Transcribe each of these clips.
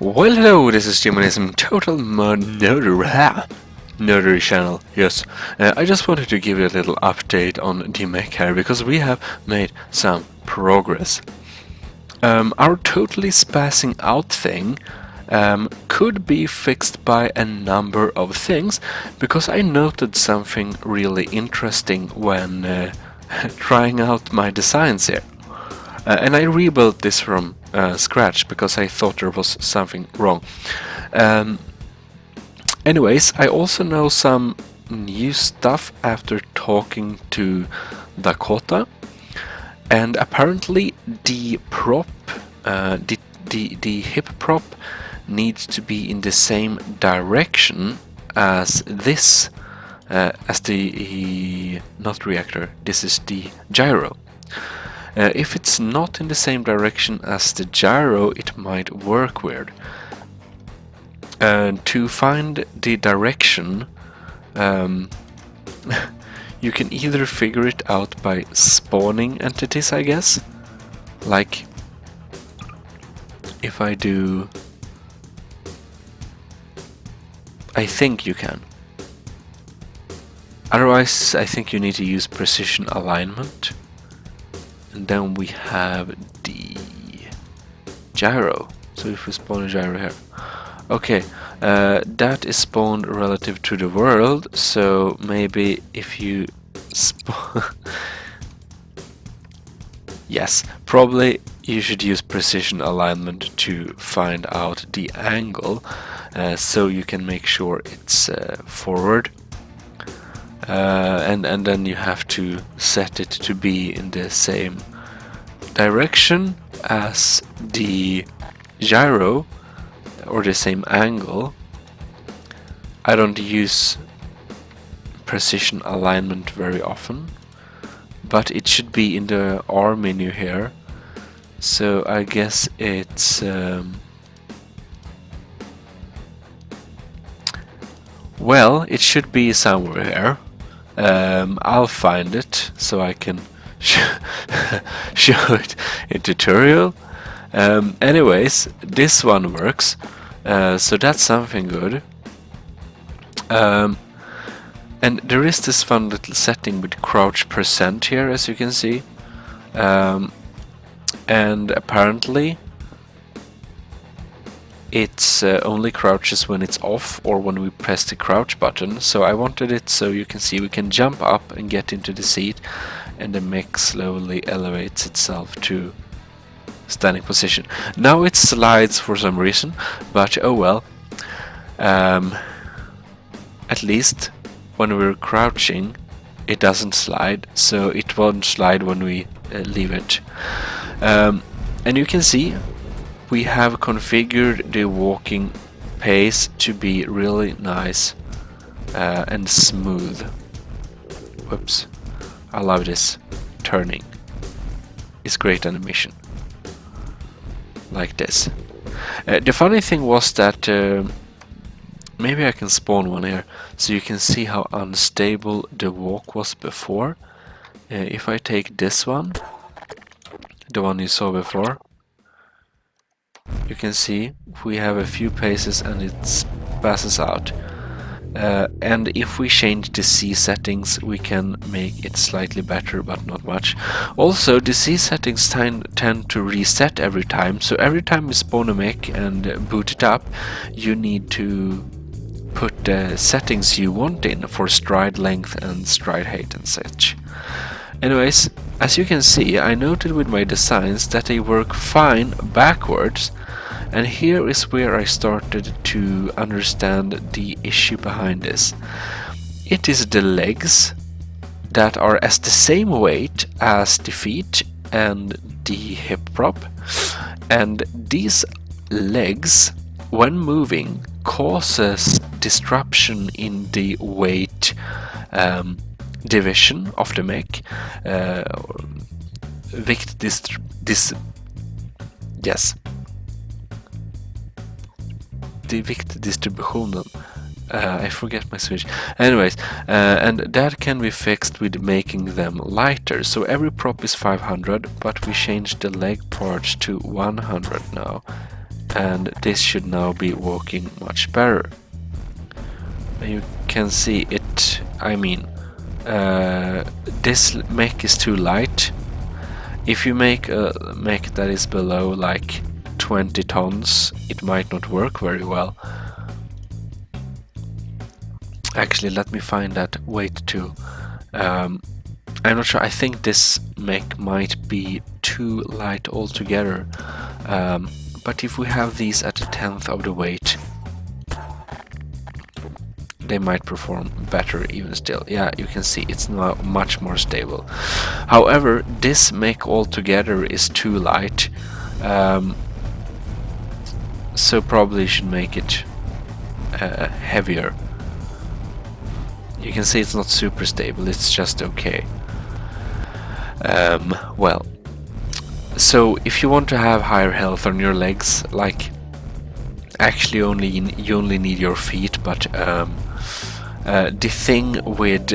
Well, hello, this is Gmodism, total nerdery channel, yes. I just wanted to give you a little update on the mech here, because we have made some progress. Our totally spazzing out thing could be fixed by a number of things, because I noted something really interesting when trying out my designs here. And I rebuilt this from scratch because I thought there was something wrong. Anyways, I also know some new stuff after talking to Dakota, and apparently the prop, the hip prop, needs to be in the same direction as this, as the not reactor. This is the gyro. If it's not in the same direction as the gyro, it might work weird. To find the direction, you can either figure it out by spawning entities, I guess. Like, if I do... I think you can. Otherwise, I think you need to use precision alignment. And then we have the gyro. So if we spawn a gyro here. Okay, that is spawned relative to the world, so maybe if you spawn... Yes, probably you should use precision alignment to find out the angle, so you can make sure it's forward. And then you have to set it to be in the same direction as the gyro, or the same angle. I don't use precision alignment very often, but it should be in the R menu here, so I guess it's well, it should be somewhere here. I'll find it so I can show it in tutorial. Anyways, this one works, so that's something good. And there is this fun little setting with crouch percent here, as you can see, and apparently it's only crouches when it's off or when we press the crouch button. So I wanted it so you can see we can jump up and get into the seat, and the mech slowly elevates itself to standing position. Now it slides for some reason, but oh well. At least when we're crouching it doesn't slide, so it won't slide when we leave it. And you can see we have configured the walking pace to be really nice and smooth. Whoops, I love this turning. It's great animation. Like this. The funny thing was that maybe I can spawn one here so you can see how unstable the walk was before. If I take this one, the one you saw before, you can see we have a few paces and it passes out. And if we change the C settings, we can make it slightly better, but not much. Also, the C settings tend to reset every time, so every time you spawn a mech and boot it up, you need to put the settings you want in for stride length and stride height and such. Anyways, as you can see, I noted with my designs that they work fine backwards. And here is where I started to understand the issue behind this. It is the legs that are as the same weight as the feet and the hip prop, and these legs, when moving, causes disruption in the weight division of the mech. The viktdistributionen. I forget my Swedish. Anyways, and that can be fixed with making them lighter. So every prop is 500, but we change the leg parts to 100 now. and this should now be working much better. You can see it, I mean, this mech is too light. If you make a mech that is below like 20 tons, it might not work very well. Actually, let me find that weight tool. I'm not sure, I think this mech might be too light altogether. But if we have these at a tenth of the weight, they might perform better even still. Yeah, you can see it's now much more stable. However, this mech altogether is too light, so probably should make it heavier. You can see it's not super stable, it's just okay. Well, so if you want to have higher health on your legs, like actually you only need your feet, but the thing with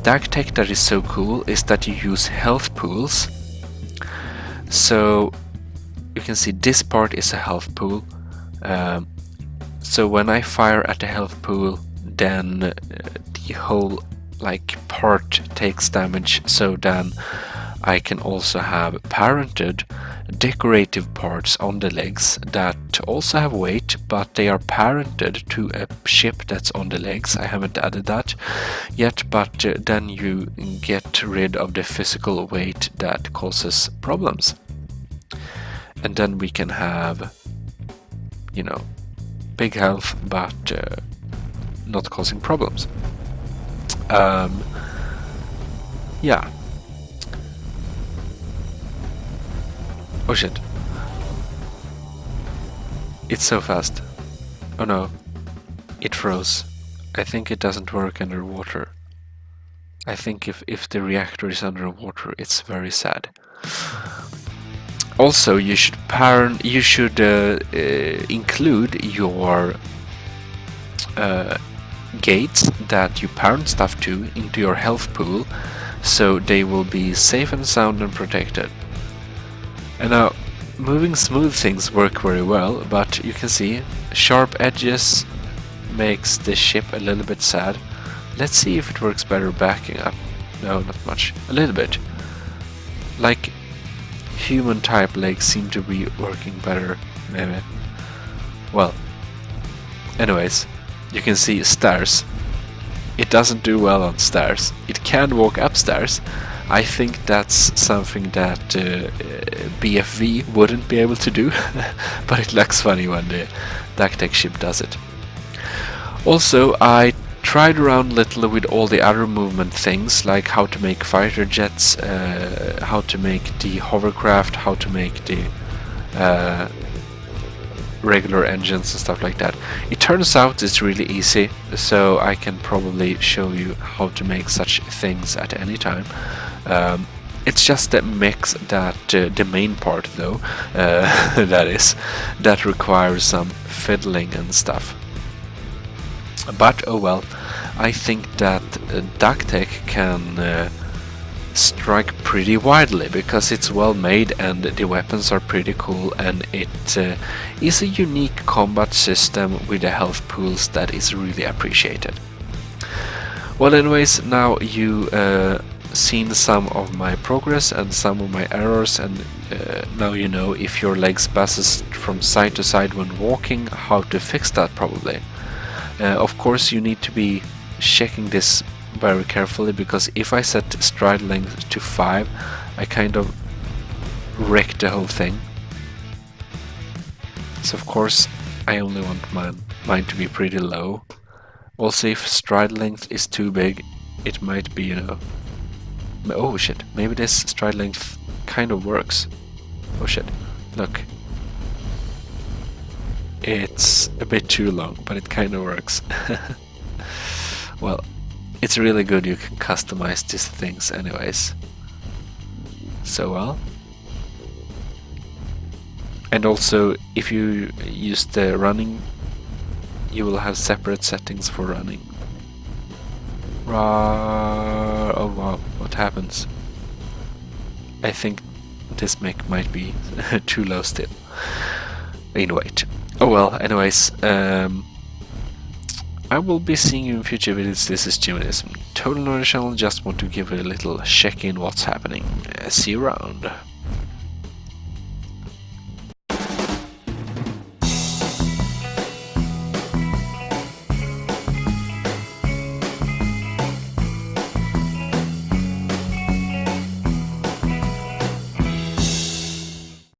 DakTek that is so cool is that you use health pools. So you can see this part is a health pool. So when I fire at the health pool, then the whole like part takes damage. So then I can also have parented decorative parts on the legs that also have weight, but they are parented to a ship that's on the legs. I haven't added that yet, but then you get rid of the physical weight that causes problems. And then we can have, you know, big health, but not causing problems. Yeah. Oh shit. It's so fast. Oh no. It froze. I think it doesn't work underwater. I think if the reactor is underwater, it's very sad. Also, you should include your gates that you parent stuff to into your health pool, so they will be safe and sound and protected. And now, moving smooth things work very well, but you can see sharp edges makes the ship a little bit sad. Let's see if it works better backing up. No, not much. A little bit. Like human type legs seem to be working better, maybe. Well, anyways, you can see stairs. It doesn't do well on stairs. It can walk upstairs. I think that's something that BFV wouldn't be able to do, but it looks funny when the DakTek ship does it. Also, I tried around a little with all the other movement things, like how to make fighter jets, how to make the hovercraft, how to make the regular engines and stuff like that. It turns out it's really easy, so I can probably show you how to make such things at any time. It's just the mix that the main part though, that requires some fiddling and stuff. But oh well, I think that DakTek can strike pretty widely because it's well made and the weapons are pretty cool, and it is a unique combat system with the health pools that is really appreciated. Well, anyways, now you seen some of my progress and some of my errors, and now you know if your leg spasses from side to side when walking, how to fix that probably. Of course, you need to be checking this very carefully, because if I set stride length to 5, I kind of wreck the whole thing. So of course I only want mine to be pretty low. Also, if stride length is too big, it might be, you know... Oh shit, maybe this stride length kind of works. Oh shit, look. It's a bit too long, but it kind of works. Well, it's really good, you can customize these things anyways. So well. And also, if you use the running, you will have separate settings for running. Oh wow, what happens? I think this mech might be too low still. Anyway, Oh well, anyways, I will be seeing you in future videos. This is Gmodism, Total Nerdy Channel. Just want to give a little check in what's happening. See you around.